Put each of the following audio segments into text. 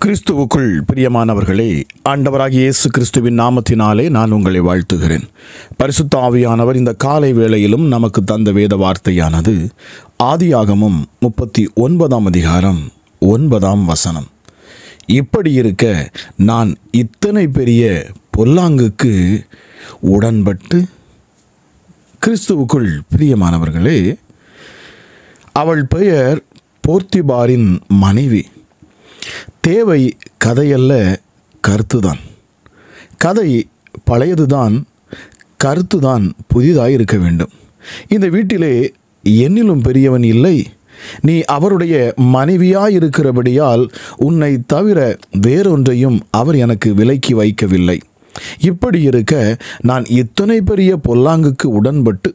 கிறிஸ்துவுக்குள் பிரியமானவர்களே, ஆண்டவராகிய இயேசு கிறிஸ்துவின் நாமத்தினாலே நான் உங்களை வாழ்த்துகிறேன். பரிசுத்த ஆவியானவர் இந்த காலை வேளையிலும் நமக்கு தந்த வேத வார்த்தையானது ஆதியாகமம் 39ஆம் அதிகாரம் 9ஆம் வசனம். இப்படி இருக்க நான் இத்தனை பெரிய பொல்லாங்குக்கு உடன்பட்டு. கிறிஸ்துவுக்குள் பிரியமானவர்களே, அவள் பெயர் போர்த்திபாரின் மனைவி. தேவை கதையல்ல, கருத்துதான். கதை பழையதுதான், கருத்துதான் புதிதாக இருக்க வேண்டும். இந்த வீட்டிலே என்னிலும் பெரியவன் இல்லை, நீ அவருடைய மனைவியாயிருக்கிறபடியால் உன்னை தவிர வேறொன்றையும் அவர் எனக்கு விலக்கி வைக்கவில்லை. இப்படி இருக்க நான் இத்தனை பெரிய பொல்லாங்குக்கு உடன்பட்டு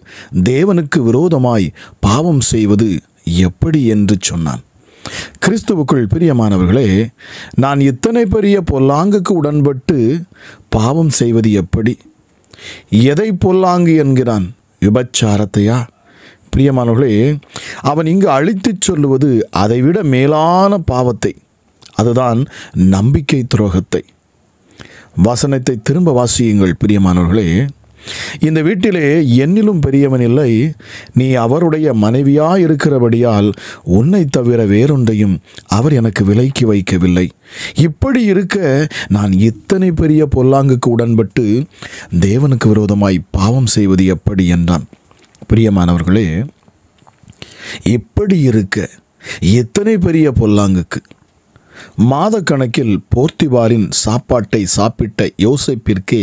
தேவனுக்கு விரோதமாய் பாவம் செய்வது எப்படி என்று சொன்னான். கிறிஸ்துவுக்குள் பிரியமானவர்களே, நான் இத்தனை பெரிய பொல்லாங்குக்கு உடன்பட்டு பாவம் செய்வது எப்படி? எதை பொல்லாங்கு என்கிறான்? விபச்சாரத்தையா? பிரியமானவர்களே, அவன் இங்கு அழித்துச் சொல்லுவது அதைவிட மேலான பாவத்தை, அதுதான் நம்பிக்கை துரோகத்தை. வசனத்தை திரும்ப வாசியுங்கள் பிரியமானவர்களே. இந்த வீட்டிலே என்னிலும் பெரியவன் இல்லை, நீ அவருடைய மனைவியாயிருக்கிறபடியால் உன்னை தவிர வேறொன்றையும் அவர் எனக்கு விலக்கி வைக்கவில்லை. இப்படி இருக்க நான் இத்தனை பெரிய பொல்லாங்குக்கு உடன்பட்டு தேவனுக்கு விரோதமாய் பாவம் செய்வது எப்படி என்றான். பிரியமானவர்களே, இப்படி இருக்க இத்தனை பெரிய பொல்லாங்குக்கு மாதக்கணக்கில் போர்த்திபாரின் சாப்பாட்டை சாப்பிட்ட யோசேப்பிற்கே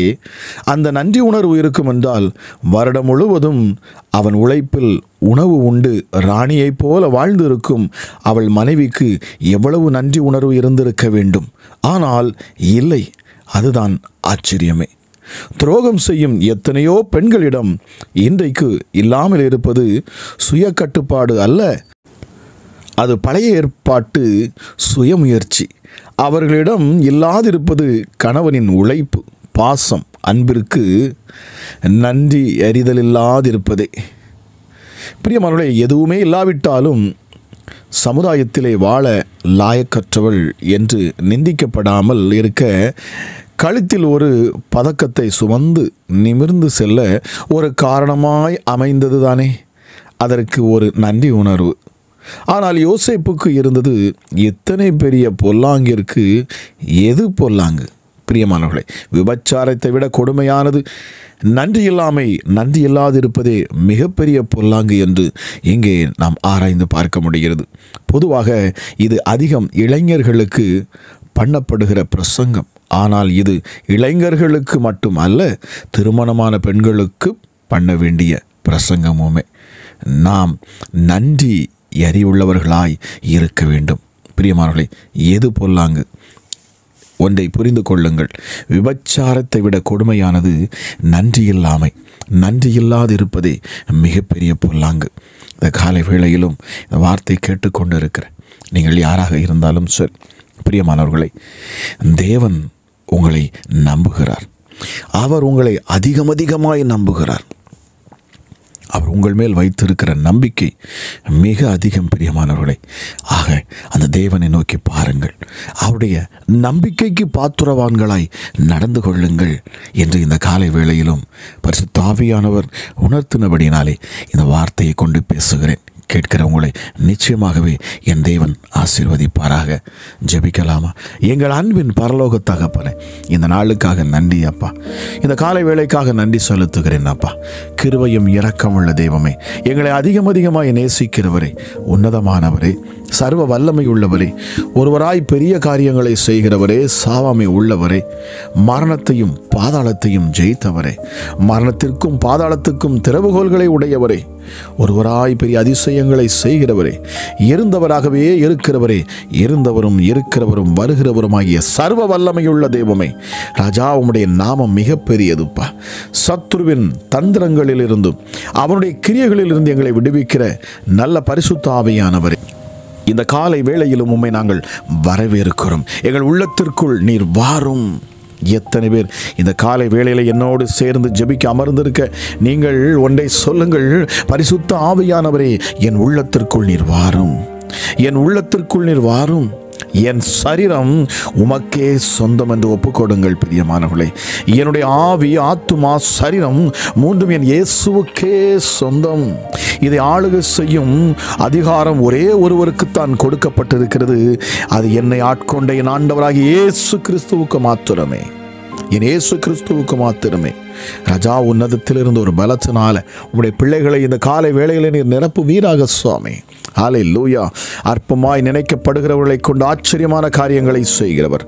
அந்த நன்றி உணர்வு இருக்கும் என்றால், வருடம் முழுவதும் அவன் உழைப்பில் உணவு உண்டு ராணியைப் போல வாழ்ந்திருக்கும் அவள் மனைவிக்கு எவ்வளவு நன்றி உணர்வு இருந்திருக்க வேண்டும். ஆனால் இல்லை, அதுதான் ஆச்சரியமே. துரோகம் செய்யும் எத்தனையோ பெண்களிடம் இன்றைக்கு இல்லாமல் இருப்பது சுய கட்டுப்பாடு அல்ல, அது பழைய ஏற்பாட்டு சுயமுயற்சி. அவர்களிடம் இல்லாதிருப்பது கணவனின் உழைப்பு, பாசம், அன்பிற்கு நன்றி அறிதல் இல்லாதிருப்பதே. பிரியமானவர்களே, எதுவுமே இல்லாவிட்டாலும் சமுதாயத்திலே வாழ லாயக்கற்றவள் என்று நிந்திக்கப்படாமல் இருக்க கழுத்தில் ஒரு பதக்கத்தை சுமந்து நிமிர்ந்து செல்ல ஒரு காரணமாய் அமைந்தது தானே அதற்கு ஒரு நன்றி உணர்வு. ஆனால் யோசேப்புக்கு இருந்தது எத்தனை பெரிய பொல்லாங்கிற்கு எது பொல்லாங்கு? பிரியமானவர்களே, விபச்சாரத்தை விட கொடுமையானது நன்றி இல்லாதிருப்பதே மிகப்பெரிய பொல்லாங்கு என்று இங்கே நாம் ஆராய்ந்து பார்க்க முடிகிறது. பொதுவாக இது அதிகம் இளைஞர்களுக்கு பண்ணப்படுகிற பிரசங்கம். ஆனால் இது இளைஞர்களுக்கு மட்டும் அல்ல, திருமணமான பெண்களுக்கு பண்ண வேண்டிய பிரசங்கமுமே. நாம் நன்றி அறிவுள்ளவர்களாய் இருக்க வேண்டும். பிரியமானவர்களே, எது பொல்லாங்கு? ஒன்றை புரிந்து கொள்ளுங்கள், விபச்சாரத்தை விட கொடுமையானது நன்றியில்லாமை. நன்றியில்லாதிருப்பதே மிகப்பெரிய பொல்லாங்கு. இந்த காலை வேளையிலும் இந்த வார்த்தை கேட்டுக்கொண்டு இருக்கிற நீங்கள் யாராக இருந்தாலும் சரி, பிரியமானவர்களை, தேவன் உங்களை நம்புகிறார். அவர் உங்களை அதிகமாய் நம்புகிறார். அவர் உங்கள் மேல் வைத்திருக்கிற நம்பிக்கை மிக அதிகம் பிரியமானவர்களே. ஆக அந்த தேவனை நோக்கி பாருங்கள், அவருடைய நம்பிக்கைக்கு பாத்திரவான்களாய் நடந்து கொள்ளுங்கள் என்று இந்த காலை வேளையிலும் பரிசுத்த ஆவியானவர் உணர்த்தினபடினாலே இந்த வார்த்தையை கொண்டு பேசுகிறேன். கேட்கிறவங்களை நிச்சயமாகவே என் தேவன் ஆசீர்வதிப்பாராக. ஜெபிக்கலாமா? எங்கள் அன்பின் பரலோக தகப்பனே, இந்த நாளுக்காக நன்றி அப்பா. இந்த காலை வேளைக்காக நன்றி செலுத்துகிறேன் அப்பா. கிருபையும் இரக்கமுள்ள தெய்வமே, எங்களை அதிகமாய் நேசிக்கிறவரே, உன்னதமானவரே, சர்வ வல்லமை உள்ளவரே, ஒருவராய் பெரிய காரியங்களை செய்கிறவரே, சாவாமை உள்ளவரே, மரணத்தையும் பாதாளத்தையும் ஜெயித்தவரே, மரணத்திற்கும் பாதாளத்துக்கும் திறவுகோல்களை உடையவரே, ஒருவராய் பெரிய அதிசயங்களை செய்கிறவரே, இருந்தவராகவே இருக்கிறவரே, இருந்தவரும் இருக்கிறவரும் வருகிறவருமாகிய சர்வ வல்லமையுள்ள தெய்வமே, ராஜா, உம்முடைய நாமம் மிக பெரியதுப்பா. சத்துருவின் தந்திரங்களிலிருந்தும் அவனுடைய கிரியைகளிலிருந்து எங்களை விடுவிக்கிற நல்ல பரிசுத்த ஆவியானவரே, இந்த காலை வேளையிலும் உம்மை நாங்கள் வரவேற்கிறோம். எங்கள் உள்ளத்திற்குள் நீர் வாரும். எத்தனை பேர் இந்த காலை வேளையில் என்னோடு சேர்ந்து ஜெபிக்க அமர்ந்திருக்க நீங்கள் ஒன்றை சொல்லுங்கள், பரிசுத்த ஆவியானவரே, என் உள்ளத்திற்குள் நீர் வாரும், என் உள்ளத்திற்குள் நீர் வாரும். என் சரீரம் உமக்கே சொந்தம் என்று ஒப்புக்கொடுங்கள் பிரியமானவர்களே. என்னுடைய ஆவி, ஆத்துமா, சரீரம் மூன்றும் என் இயேசுவுக்கே சொந்தம். இதை ஆளுகை செய்யும் அதிகாரம் ஒரே ஒருவருக்குத்தான் கொடுக்கப்பட்டிருக்கிறது. அது என்னை ஆட்கொண்ட என் ஆண்டவராகிய இயேசு கிறிஸ்துவுக்கு மாத்திரமே. என் இயேசு கிறிஸ்துவுக்கு மாத்திரமே. ராஜா, உன்னதத்திலிருந்து ஒரு பலத்தினால உங்களுடைய பிள்ளைகளை இந்த காலை வேளையிலே நீர் நிரப்புவீராக சுவாமி. ஹல்லேலூயா. அற்பமாய் நினைக்கப்படுகிறவர்களை கொண்டு ஆச்சரியமான காரியங்களை செய்கிறவர்.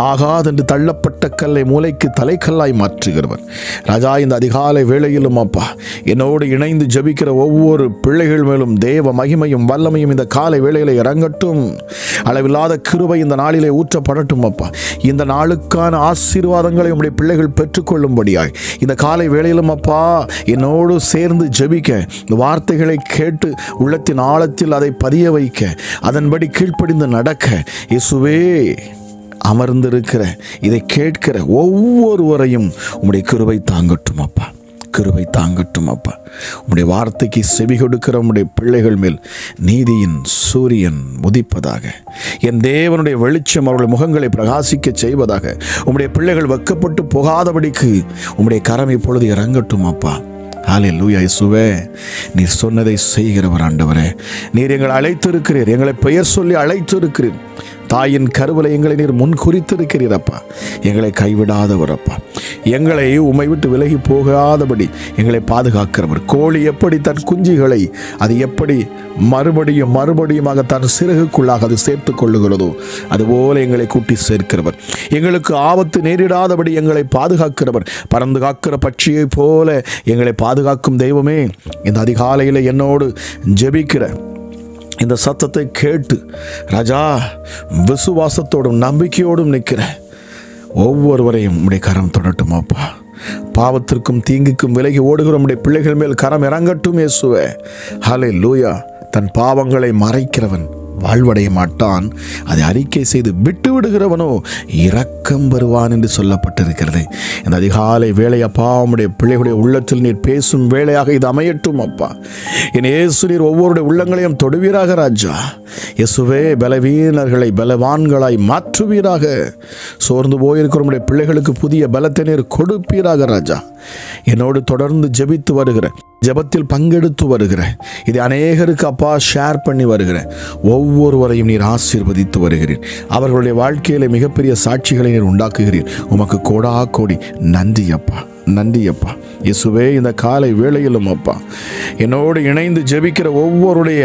ஆகாதென்று தள்ளப்பட்ட கல்லை மூளைக்கு தலைக்கல்லாய் மாற்றுகிறவர். ராஜா, இந்த அதிகாலை வேளையிலும் அப்பா என்னோடு இணைந்து ஜெபிக்கிற ஒவ்வொரு பிள்ளைகள் மேலும் தேவ மகிமையும் வல்லமையும் இந்த காலை வேளையில இறங்கட்டும். அளவில்லாத கிருபை இந்த நாளிலே ஊற்றப்படட்டும் அப்பா. இந்த நாளுக்கான ஆசீர்வாதங்களை உம்முடைய பிள்ளைகள் பெற்றுக்கொள்ளும்படியாய் இந்த காலை வேளையிலும் அப்பா என்னோடு சேர்ந்து ஜெபிக்க, இந்த வார்த்தைகளை கேட்டு உள்ளத்தின் ஆழத்தில் அதை பதிய வைக்க, அதன்படி கீழ்ப்படிந்து நடக்க இயேசுவே அமர்ந்திருக்கிற இதை கேட்கிற ஒவ்வொருவரையும் உம்முடைய கிருபை தாங்கட்டும் அப்பா. கிருபை தாங்கட்டும் அப்பா. உம்முடைய வார்த்தைக்கு செவி கொடுக்கிற உம்முடைய பிள்ளைகள் மேல் நீதியின் சூரியன் உதிப்பதாக. என் தேவனுடைய வெளிச்சம் அவர்களுடைய முகங்களை பிரகாசிக்க செய்வதாக. உம்முடைய பிள்ளைகள் வெட்கப்பட்டு போகாதபடிக்கு உம்முடைய கரம் இப்பொழுது இறங்கட்டும் அப்பா. ஹல்லேலூயா. இயேசுவே, நீர் சொன்னதை செய்கிறவர் ஆண்டவரே. நீர் எங்களை அழைத்திருக்கிறீர், எங்களை பெயர் சொல்லி அழைத்திருக்கிறீர். தாயின் கருவிலை எங்களை நீர் முன் குறித்திருக்கிறீர் அப்பா. எங்களை கைவிடாதவர் அப்பா. எங்களை உம்மை விட்டு விலகி போகாதபடி எங்களை பாதுகாக்கிறவர். கோழி எப்படி தன் குஞ்சுகளை அது எப்படி மறுபடியுமாக தன் சிறகுக்குள்ளாக அது சேர்த்து கொள்ளுகிறதோ அதுபோல எங்களை கூட்டி சேர்க்கிறவர். எங்களுக்கு ஆபத்து நேரிடாதபடி எங்களை பாதுகாக்கிறவர். பறந்து காக்கிற பட்சியை போல எங்களை பாதுகாக்கும் தெய்வமே, இந்த அதிகாலையில் என்னோடு ஜெபிக்கிற இந்த சத்தத்தை கேட்டு ராஜா விசுவாசத்தோடும் நம்பிக்கையோடும் நிற்கிற ஒவ்வொருவரையும் உம்முடைய கரம் தொடட்டும் அப்பா. பாவத்திற்கும் தீங்குக்கும் விலகி ஓடுகிற உம்முடைய பிள்ளைகள் மேல் கரம் இறங்கட்டும் இயேசுவே. ஹல்லேலூயா. தன் பாவங்களை மறைக்கிறவன் வாழ்வடைய மாட்டான், அதை அறிக்கை செய்து விட்டு விடுகிறவனோ இரக்கம் பெறுவான் என்று சொல்லப்பட்டிருக்கிறது. இந்த அதிகாலை வேளை அப்பா உம்முடைய பிள்ளைகளுடைய உள்ளத்தில் நீர் பேசும் வேளையாக இது அமையட்டும் அப்பா. என் இயேசு நீர் ஒவ்வொருடைய உள்ளங்களையும் தொடுவீராக ராஜா. இயேசுவே, பலவீனர்களை பலவான்களாய் மாற்றுவீராக. சோர்ந்து போயிருக்கிற உம்முடைய பிள்ளைகளுக்கு புதிய பலத்தை நீர் கொடுப்பீராக ராஜா. என்னோடு தொடர்ந்து ஜெபித்து வருகிற, ஜெபத்தில் பங்கெடுத்து வருகிற, இதை அநேகருக்கு அப்பா ஷேர் பண்ணி வருகிற ஒவ்வொருவரையும் நீர் ஆசீர்வதித்து வருகிறீர். அவர்களுடைய வாழ்க்கையில மிகப்பெரிய சாட்சிகளை நீர் உண்டாக்குகிறீர். உமக்கு கோடா கோடி நன்றி அப்பா. நன்றி அப்பா. இயேசுவே, இந்த காலை வேளையிலும் அப்பா என்னோடு இணைந்து ஜெபிக்கிற ஒவ்வொருடைய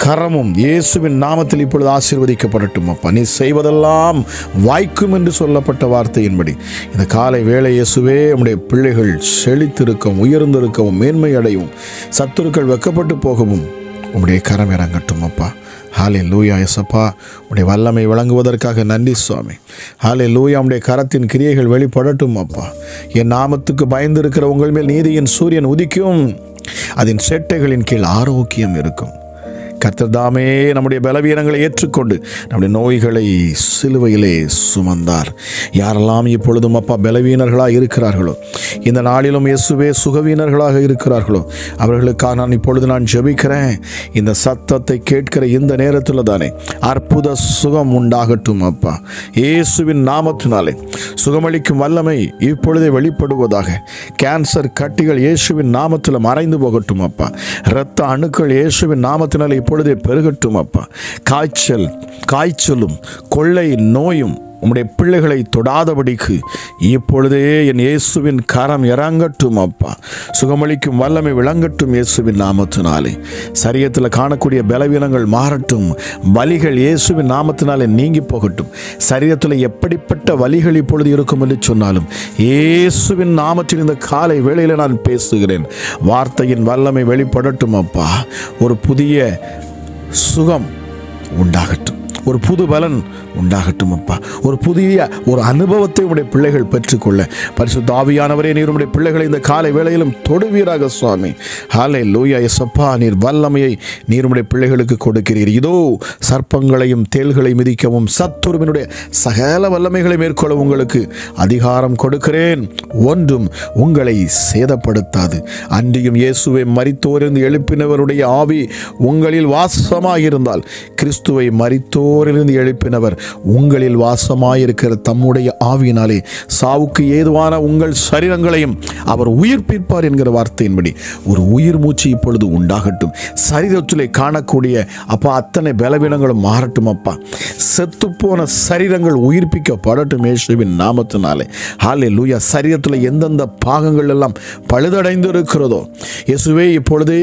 கரமும் இயேசுவின் நாமத்தில் இப்பொழுது ஆசீர்வதிக்கப்படட்டும் அப்பா. நீ செய்வதெல்லாம் வாய்க்கும் என்று சொல்லப்பட்ட வார்த்தையின்படி இந்த காலை வேளை இயேசுவே உம்முடைய பிள்ளைகள் செழித்திருக்கவும் உயர்ந்திருக்கவும் மேன்மை அடையவும் சத்துருக்கள் வெக்கப்பட்டு போகவும் உம்முடைய கரம் இறங்கட்டும் அப்பா. ஹல்லேலூயா. இயேசப்பா, உம்முடைய வல்லமை விளங்குவதற்காக நன்றி சுவாமி. ஹல்லேலூயா. உம்முடைய கரத்தின் கிரியைகள் வெளிப்படட்டும் அப்பா. என் நாமத்துக்கு பயந்திருக்கிற உங்கள் மேல் நீதியின் சூரியன் உதிக்கும், அதன் சேட்டைகளின் கீழ் ஆரோக்கியம் இருக்கும். கர்த்தர் தாமே நம்முடைய பலவீனங்களை ஏற்றுக்கொண்டு நம்முடைய நோய்களை சிலுவையிலே சுமந்தார். யாரெல்லாம் இப்பொழுதும் அப்பா பலவீனர்களாக இருக்கிறார்களோ, இந்த நாளிலும் இயேசுவே சுகவீனர்களாக இருக்கிறார்களோ, அவர்களுக்காக நான் ஜெபிக்கிறேன். இந்த சத்தத்தை கேட்கிற இந்த நேரத்தில் தானே அற்புத சுகம் உண்டாகட்டும் அப்பா. இயேசுவின் நாமத்தினாலே சுகமளிக்கும் வல்லமை இப்பொழுதே வெளிப்படுவதாக. கேன்சர் கட்டிகள் இயேசுவின் நாமத்தில் மறைந்து போகட்டும் அப்பா. இரத்த அணுக்கள் இயேசுவின் நாமத்தினாலே இப்பொழுதே பெருகட்டும் அப்பா. காய்ச்சலும் கொள்ளை நோயும் உம்முடைய பிள்ளைகளை தொடாதபடிக்கு இப்பொழுதே என் இயேசுவின் கரம் இறங்கட்டும் அப்பா. சுகமளிக்கும் வல்லமை விளங்கட்டும் இயேசுவின் நாமத்தினாலே. சரீரத்தில் காணக்கூடிய பலவீனங்கள் மாறட்டும். வலிகள் இயேசுவின் நாமத்தினாலே நீங்கி போகட்டும். சரீரத்தில் எப்படிப்பட்ட வலிகள் இப்பொழுது இருக்கும் என்று சொன்னாலும் இயேசுவின் நாமத்தில் இந்த காலை வேளையில் நான் பேசுகிறேன். வார்த்தையின் வல்லமை வெளிப்படட்டும் அப்பா. ஒரு புதிய சுகம் உண்டாகட்டும். ஒரு புது பலன் உண்டாகட்டும் அப்பா. ஒரு புதிய ஒரு அனுபவத்தை உடைய பிள்ளைகள் பெற்றுக்கொள்ள பரிசுத்த ஆவியானவரே, நீர் உடைய பிள்ளைகளை இந்த காலை வேளையிலும் தொடுவீராக சுவாமி. ஹல்லேலூயா. இயேசப்பா, நீர் வல்லமையை நீர் உடைய பிள்ளைகளுக்கு கொடுக்கிறீர். இதோ சர்ப்பங்களையும் தேள்களை மிதிக்கவும் சத்துருவினுடைய சகல வல்லமைகளை மேற்கொள்ள உங்களுக்கு அதிகாரம் கொடுக்கிறேன். ஒன்றும் உங்களை சேதப்படுத்தாது. அன்றியும் இயேசுவை மரித்தோரிலிருந்து எழுப்பினவருடைய ஆவி உங்களில் வாசமாயிருந்தால், கிறிஸ்துவை மரித்தோரிலிருந்து எழுப்பினவர் உங்களில் வாசமாயிருக்கிற தம்முடைய ஆவியினாலே சாவுக்கு ஏதுவான உங்கள் சரீரங்களையும் அவர் உயிர்ப்பிப்பார் என்கிற வார்த்தையின்படி ஒரு உயிர் மூச்சு இப்பொழுது உண்டாகட்டும். சரீரத்திலே காணக்கூடிய அப்பா அத்தனை பலவீனங்களும் மாறட்டும் அப்பா. செத்துப்போன சரீரங்கள் உயிர்ப்பிக்கப்படட்டும் இயேசுவின் நாமத்தினாலே. ஹல்லேலூயா. சரீரத்தில் எந்தெந்த பாகங்கள் எல்லாம் பழுதடைந்து இருக்கிறதோ இயேசுவே, இப்பொழுதே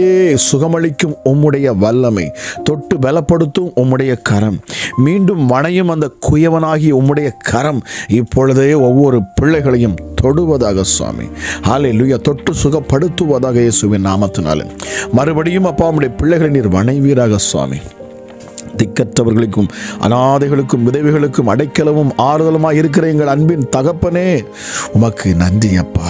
சுகமளிக்கும் உம்முடைய வல்லமை, தொட்டு பலப்படுத்தும் உம்முடைய கரம், மீண்டும் வணையும் அந்த குயவனாகி உம்முடைய கரம் இப்பொழுதே ஒவ்வொரு பிள்ளைகளையும் தொடுவதாக சுவாமி. ஹல்லேலூயா. தொட்டு சுகப்படுத்துவதாக இயேசுவின் நாமத்தினாலே. மறுபடியும் அப்பா உம்முடைய பிள்ளைகளை நீர் வணைவீராக சுவாமி. திக்கற்றவர்களுக்கும் அநாதைகளுக்கும் விதவைகளுக்கும் அடைக்கலமும் ஆறுதலுமாய் இருக்கிற எங்கள் அன்பின் தகப்பனே, உமக்கு நன்றி அப்பா.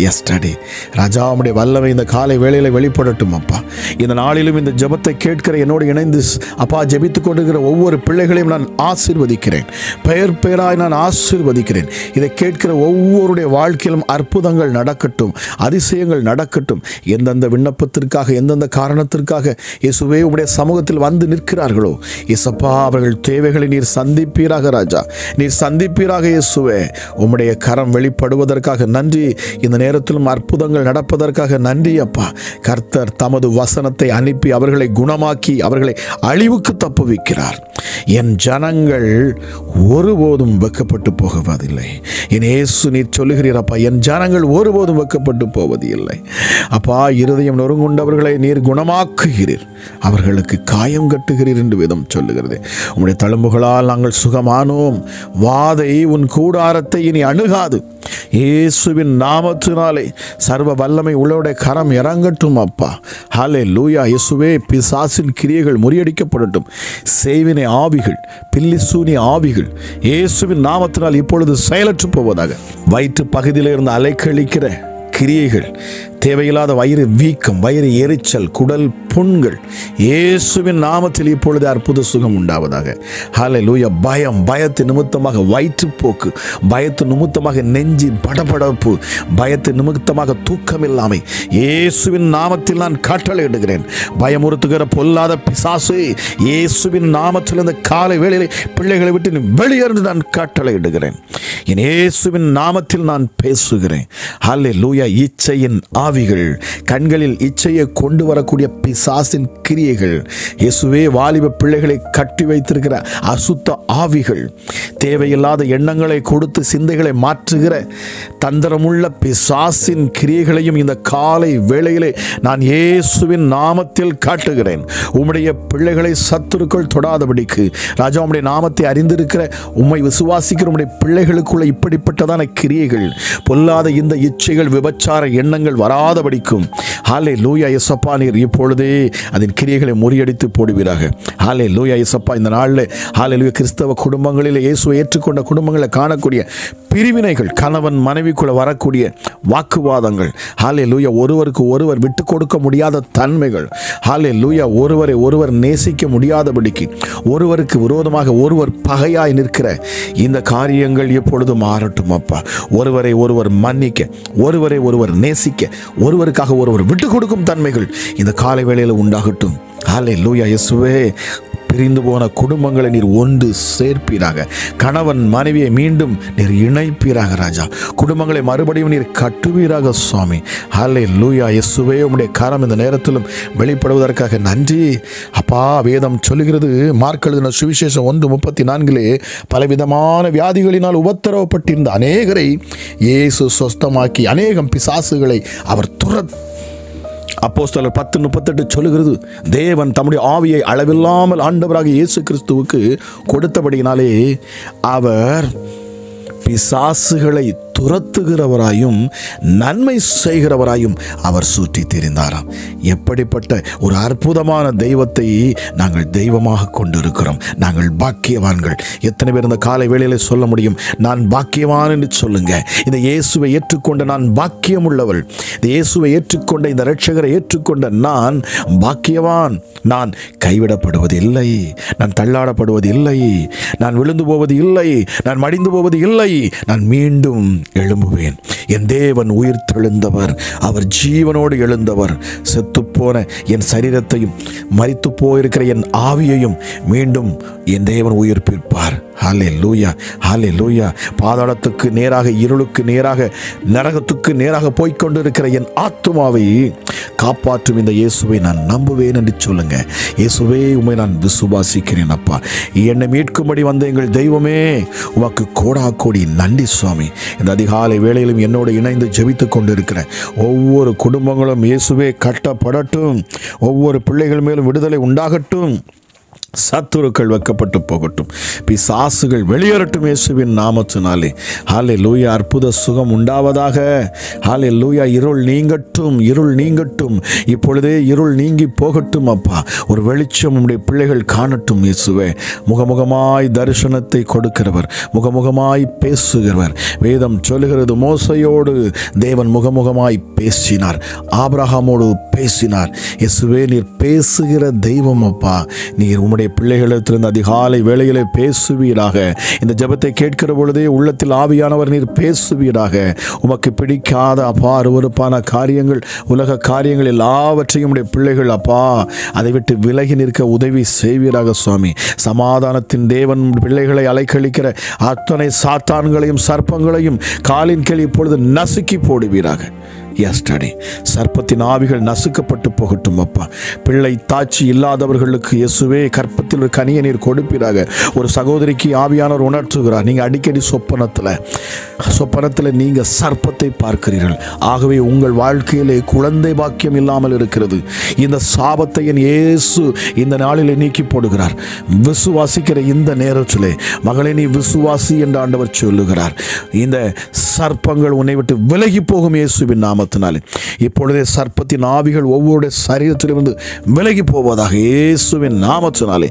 எஸ்டர்டே ராஜா, உம்முடைய வல்லமை இந்த காலை வேளையில் வெளிப்படட்டும் அப்பா. இந்த நாளிலும் இந்த ஜெபத்தை கேட்கிற என்னோடு இணைந்து அப்பா ஜெபித்துக் கொண்டிருக்கிற ஒவ்வொரு பிள்ளைகளையும் நான் ஆசீர்வதிக்கிறேன். பெயர் பெயராய் நான் ஆசீர்வதிக்கிறேன். இதை கேட்கிற ஒவ்வொருடைய வாழ்க்கையிலும் அற்புதங்கள் நடக்கட்டும், அதிசயங்கள் நடக்கட்டும். எந்தெந்த விண்ணப்பத்திற்காக, எந்தெந்த காரணத்திற்காக இயேசுவே உம்முடைய சமூகத்தில் வந்து நிற்கிறார்களோ இயேசப்பா, அவர்கள் தேவைகளை நீர் சந்திப்பீராக ராஜா, நீர் சந்திப்பீராக இயேசுவே. உம்முடைய கரம் வெளிப்படுவதற்காக நன்றி. இந்த நேரத்திலும் அற்புதங்கள் நடப்பதற்காக நன்றி அப்பா. கர்த்தர் தமது வசனத்தை அனுப்பி அவர்களை குணமாக்கி அவர்களை அழிவுக்கு தப்புவிக்கிறார். என் ஜனங்கள் ஒருபோதும் வெட்கப்பட்டு போவதில்லை. என் இயேசு நீர் சொல்லுகிறீர் அப்பா, என் ஜனங்கள் ஒருபோதும் வெட்கப்பட்டு போவது இல்லை அப்பா. இருதயம் நொறுங்குண்டவர்களை நீர் குணமாக்குகிறீர், அவர்களுக்கு காயம் கட்டுகிறீர் என்று வேதம் சொல்லுகிறது. உம்முடைய தழும்புகளால் நாங்கள் சுகமானோம். வாதை உன் கூடாரத்தை இனி அணுகாது. இயேசுவின் நாமத்தினாலே சர்வ வல்லமை உள்ளோட கரம் இறங்கட்டும் அப்பா. ஹல்லேலூயா. இயேசுவே, பிசாசின் கிரியைகள் முறியடிக்கப்படட்டும். செய்வினை ஆவிகள், பில்லிசூனி ஆவிகள் இயேசுவின் நாமத்தினால் இப்பொழுது செயலற்று போவதாக. வயிற்று பகுதியில் இருந்து அலைக்கழிக்கிற கிரியைகள், தேவையில்லாத வயிறு வீக்கம், வயிறு எரிச்சல், குடல் புண்கள் இயேசுவின் நாமத்தில் இப்பொழுது அற்புத சுகம் உண்டாவதாக. ஹல்லேலூயா. பயம், பயத்து நிமித்தமாக வயிற்றுப்போக்கு, பயத்து நிமித்தமாக நெஞ்சி படபடப்பு, பயத்து நிமித்தமாக தூக்கமில்லாமை இயேசுவின் நாமத்தில் நான் கட்டளையிடுகிறேன். பயமுறுத்துகிற பொல்லாத பிசாசு இயேசுவின் நாமத்தில் இந்த காலை வேளையிலே பிள்ளைகளை விட்டு வெளியேறு நான் கட்டளையிடுகிறேன். என் இயேசுவின் நாமத்தில் நான் பேசுகிறேன். ஹல்லேலூயா. இச்சையின் ஆவிகள், கண்களில் இச்சையை கொண்டு வரக்கூடிய பிசாசின் கிரியைகள், இயேசுவே வாலிப பிள்ளைகளை கட்டி வைத்திருக்கிற அசுத்த ஆவிகள், தேவையில்லாத எண்ணங்களை கொடுத்து சிந்தைகளை மாற்றுகிற தந்திரமுள்ள பிசாசின் கிரியைகளையும் இந்த காலை வேளையிலே நான் இயேசுவின் நாமத்தில் காட்டுகிறேன். உம்முடைய பிள்ளைகளை சத்துருக்கள் தொடாதபடிக்கு ராஜா, உம்முடைய நாமத்தை அறிந்திருக்கிற உம்மை விசுவாசிக்கிற உம்முடைய பிள்ளைகளுக்குள்ள இப்படிப்பட்டதான கிரியைகள், பொல்லாத இந்த இச்சைகள், விபச்சார எண்ணங்கள் வராதபடிக்கும் ஹல்லேலூயா இயேசப்பா நீர் இப்பொழுதே அதன் கிரியைகளை முறியடித்து போடுவீராக. ஹல்லேலூயா இயேசப்பா. இந்த நாளில் ஹல்லேலூயா கிறிஸ்தவ குடும்பங்களில் இயேசுவை ஏற்றுக்கொண்ட குடும்பங்களில் காணக்கூடிய பிரிவினைகள், கணவன் மனைவிக்குள்ள வரக்கூடிய வாக்குவாதங்கள், ஹல்லேலூயா ஒருவருக்கு ஒருவர் விட்டு கொடுக்க முடியாத தன்மைகள், ஹல்லேலூயா ஒருவரை ஒருவர் நேசிக்க முடியாதபடிக்கு ஒருவருக்கு விரோதமாக ஒருவர் பகையாய் நிற்கிற இந்த காரியங்கள் எப்பொழுது மாறட்டும் அப்பா. ஒருவரை ஒருவர் மன்னிக்க, ஒருவரை ஒருவர் நேசிக்க, ஒருவருக்காக ஒருவர் விட்டு கொடுக்கும் தன்மைகள் இந்த காலை வேளையில் உண்டாகட்டும். ஹல்லேலூயா இயேசுவே. பிரிந்து போன குடும்பங்களை நீர் ஒன்று சேர்ப்பீராக. கணவன் மனைவியை மீண்டும் நீர் இணைப்பீராக ராஜா. குடும்பங்களை மறுபடியும் நீர் கட்டுவீராக சுவாமி. ஹல்லேலூயா இயேசுவே. உம்முடைய கரம் இந்த நேரத்திலும் வெளிப்படுவதற்காக நன்றி அப்பா. வேதம் சொல்லுகிறது, மார்க் எழுதின சுவிசேஷம் 1:34 பலவிதமான வியாதிகளினால் உபத்திரவப்பட்டிருந்த அநேகரை இயேசு சொஸ்தமாக்கி அநேகம் பிசாசுகளை அவர் அப்போஸ்தலர் 10:38 சொல்லுகிறது, தேவன் தம்முடைய ஆவியை அளவில்லாமல் ஆண்டவராக இயேசு கிறிஸ்துவுக்கு கொடுத்தபடியினாலே அவர் பிசாசுகளை துரத்துகிறவராயும் நன்மை செய்கிறவராயும் அவர் சுற்றி திரிந்தாராம். எப்படிப்பட்ட ஒரு அற்புதமான தெய்வத்தை நாங்கள் தெய்வமாக கொண்டிருக்கிறோம். நாங்கள் பாக்கியவான்கள். எத்தனை பேர் இந்த காலை வேளையில சொல்ல முடியும், நான் பாக்கியவான் என்று சொல்லுங்க. இந்த இயேசுவை ஏற்றுக்கொண்ட நான் பாக்கியம் உள்ளவள், இந்த இயேசுவை ஏற்றுக்கொண்ட இந்த இரட்சகரை ஏற்றுக்கொண்ட நான் பாக்கியவான். நான் கைவிடப்படுவது இல்லை, நான் தள்ளாடப்படுவது இல்லை, நான் விழுந்து போவது இல்லை, நான் மடிந்து போவது இல்லை, நான் மீண்டும் எழும்புவேன். என் தேவன் உயிர் தெழுந்தவர், அவர் ஜீவனோடு எழுந்தவர். செத்துப்போன என் சரீரத்தையும் மரித்து போயிருக்கிற என் ஆவியையும் மீண்டும் என் தேவன் உயிர்ப்பிப்பார். ஹல்லேலூயா, ஹல்லேலூயா. பாதாளத்துக்கு நேராக, இருளுக்கு நேராக, நரகத்துக்கு நேராக போய்கொண்டிருக்கிற என் ஆத்துமாவை காப்பாற்றும் இந்த இயேசுவை நான் நம்புவேன் என்று சொல்லுங்க. இயேசுவே, உம்மை நான் விசுவாசிக்கிறேன் அப்பா. என்னை மீட்கும்படி வந்த எங்கள் தெய்வமே, உமக்கு கோடா கோடி நன்றி சுவாமி. இந்த அதிகாலை வேளையிலும் என்னோடு இணைந்து ஜெபித்துக் கொண்டிருக்கிற ஒவ்வொரு குடும்பங்களும் இயேசுவே கட்டப்படட்டும். ஒவ்வொரு பிள்ளைகள் மேலும் விடுதலை உண்டாகட்டும். சத்துருக்கள் வைக்கப்பட்டு போகட்டும். பிசாசுகள் வெளியேறட்டும் இயேசுவின் நாமத்தினாலே. ஹல்லேலூயா. அற்புத சுகம் உண்டாவதாக. ஹல்லேலூயா. இருள் நீங்கட்டும், இருள் நீங்கட்டும். இப்பொழுதே இருள் நீங்கி போகட்டும் அப்பா. ஒரு வெளிச்சம் உம்முடைய பிள்ளைகள் காணட்டும் இயேசுவே. முகமுகமாய் தரிசனத்தை கொடுக்கிறவர், முகமுகமாய் பேசுகிறவர். வேதம் சொல்லுகிறது, மோசையோடு தேவன் முகமுகமாய் பேசினார், ஆபிரகாமோடு பேசினார். இயேசுவே, நீர் பேசுகிற தெய்வம் அப்பா. நீர் உம்முடைய பிள்ளைகளிடத்திலிருந்து அதிகாலை வேளையிலே பேசுவீராக. இந்த ஜெபத்தை கேட்கிற பொழுதே உள்ளத்தில் ஆவியானவர் நீர் பேசுவீராக. உமக்கு பிடிக்காத அப்பா அருவருப்பான காரியங்கள், உலக காரியங்கள் எல்லாவற்றையும் உடைய பிள்ளைகள் அப்பா அதை விட்டு விலகி நிற்க உதவி செய்வீராக சுவாமி. சமாதானத்தின் தேவன் பிள்ளைகளை அலைக்கழிக்கிற அத்தனை சாத்தான்களையும் சர்ப்பங்களையும் காலின் கீழ் இப்பொழுது நசுக்கி போடுவீராக. எஸ்டடி சர்ப்பத்தின் ஆவிகள் நசுக்கப்பட்டு போகட்டும் அப்பா. பிள்ளை தாட்சி இல்லாதவர்களுக்கு இயேசுவே கற்பத்தில் ஒரு கனியை நீர் கொடுப்பீராக. ஒரு சகோதரிக்கு ஆவியானவர் உணர்த்துகிறார், நீங்கள் அடிக்கடி சொப்பனத்தில் நீங்கள் சர்ப்பத்தை பார்க்கிறீர்கள். ஆகவே உங்கள் வாழ்க்கையிலே குழந்தை பாக்கியம் இல்லாமல் இருக்கிறது. இந்த சாபத்தை என் இயேசு இந்த நாளிலே நீக்கி போடுகிறார். விசுவாசிக்கிற இந்த நேரத்திலே மகளே நீ விசுவாசி என்று ஆண்டவர் சொல்லுகிறார். இந்த சர்ப்பங்கள் உன்னை விட்டு விலகி போகும் இயேசுவின் நாமத்தினாலே. இப்பொழுதே சர்ப்பத்தின் ஆவிகள் ஒவ்வொரு சரீரத்திலிருந்து விலகி போவதாக இயேசுவின் நாமத்தினாலே.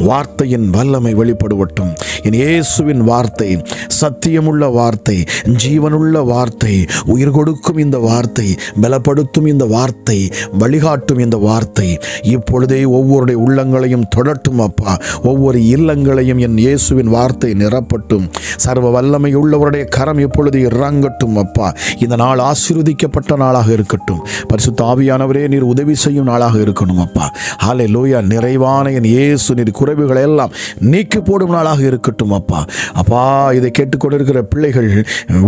வார்த்தையின் வல்லமை வெளிப்படுவட்டும். என் இயேசுவின் வார்த்தை சத்தியமுள்ள வார்த்தை, ஜீவனுள்ள வார்த்தை, உயிர் கொடுக்கும் இந்த வார்த்தை, பலப்படுத்தும் இந்த வார்த்தை, வழிகாட்டும் இந்த வார்த்தை இப்பொழுதே ஒவ்வொருடைய உள்ளங்களையும் தொடட்டும் அப்பா. ஒவ்வொரு இல்லங்களையும் என் இயேசுவின் வார்த்தை நிரப்பட்டும். சர்வ வல்லமை உள்ளவருடைய கரம் இப்பொழுது இறங்கட்டும் அப்பா. இந்த நாள் ஆசீர்வதிக்கப்பட்ட நாளாக இருக்கட்டும். பரிசுத்த ஆவியானவரே நீர் உதவி செய்யும் நாளாக இருக்கணும் அப்பா. ஹல்லேலூயா. நிறைவான என் இயேசு நீர் குறைவுகளை எல்லாம் நீக்கி போடும் நாளாக இருக்கட்டும் அப்பா. அப்பா, இதை கேட்டுக்கொண்டிருக்கிற பிள்ளைகள்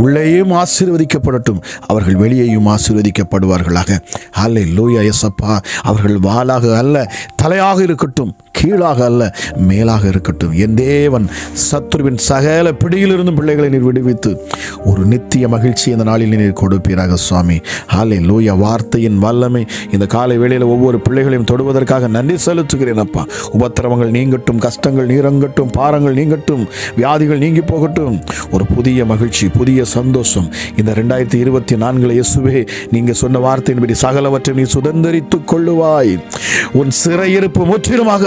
உள்ளேயும் ஆசீர்வதிக்கப்படட்டும், அவர்கள் வெளியேயும் ஆசீர்வதிக்கப்படுவார்களாக. ஹல்லேலூயா. எஸ்அப்பா, அவர்கள் வாளாக அல்ல தலையாக இருக்கட்டும், கீழாக அல்ல மேலாக இருக்கட்டும். என் தேவன் சத்துருவின் சகல பிடியிலிருந்தும் பிள்ளைகளை நீர் விடுவித்து ஒரு நித்திய மகிழ்ச்சி இந்த நாளில் நீர் கொடுப்பீராக சுவாமி. ஹல்லேலூயா. வார்த்தையின் வல்லமை இந்த காலை வேளையில் ஒவ்வொரு பிள்ளைகளையும் தொடுவதற்காக நன்றி செலுத்துகிறேன் அப்பா. உபத்திரவங்கள் நீங்கட்டும், கஷ்டங்கள் நீரங்கட்டும், பாரங்கள் நீங்கட்டும், வியாதிகள் நீங்கி போகட்டும். ஒரு புதிய மகிழ்ச்சி, புதிய சந்தோஷம் இந்த 2024 இயேசுவே நீங்கள் சொன்ன வார்த்தையின்படி சகலவற்றை நீ சுதந்தரித்துக் கொள்ளுவாய். உன் சிறையிருப்பு முற்றிலுமாக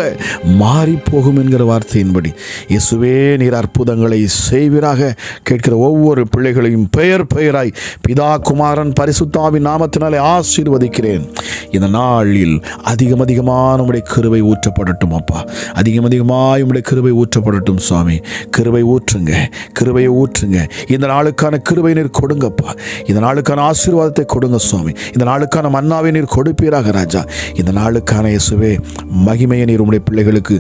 மாறி போகும் என்கிற வார்த்தையின்படி இயேசுவே நீர் அற்புதங்களை செய்வீராக. கேட்கிற ஒவ்வொரு பிள்ளைகளையும் பெயர் பெயராய் பிதா குமாரன் பரிசுத்தாவின் நாமத்தினாலே ஆசீர்வதிக்கிறேன். இந்த நாளில் அதிகமான உம்முடைய கிருபை ஊற்றப்படட்டும் அப்பா. அதிகமாய் உம்முடைய கிருபை ஊற்றப்படட்டும் சுவாமி. கிருபை ஊற்றுங்க, கிருபையை ஊற்றுங்க. இந்த நாளுக்கான கிருபை நீர் கொடுங்கப்பா. இந்த நாளுக்கான ஆசீர்வாதத்தை கொடுங்க சுவாமி. இந்த நாளுக்கான மன்னாவை நீர் கொடுப்பீராக ராஜா. இந்த நாளுக்கான இயேசுவே மகிமையை நீர் உம்முடைய பிள்ளைகளுக்கு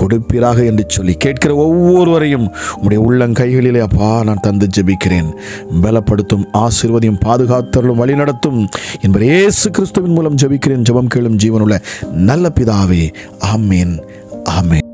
கொடுப்பீராக என்று சொல்லி கேட்கிற ஒவ்வொருவரையும் உம்முடைய உள்ளங்கைகளிலே அப்பா நான் தந்து ஜெபிக்கிறேன். பலப்படுத்தும், ஆசீர்வதியும், பாதுகாத்தருளும், வழி நடத்தும் என்பது இயேசு கிறிஸ்துவின் மூலம் ஜெபிக்கிறேன். ஜெபம் கேளும் ஜீவனுள்ள நல்ல பிதாவே. ஆமென், ஆமென்.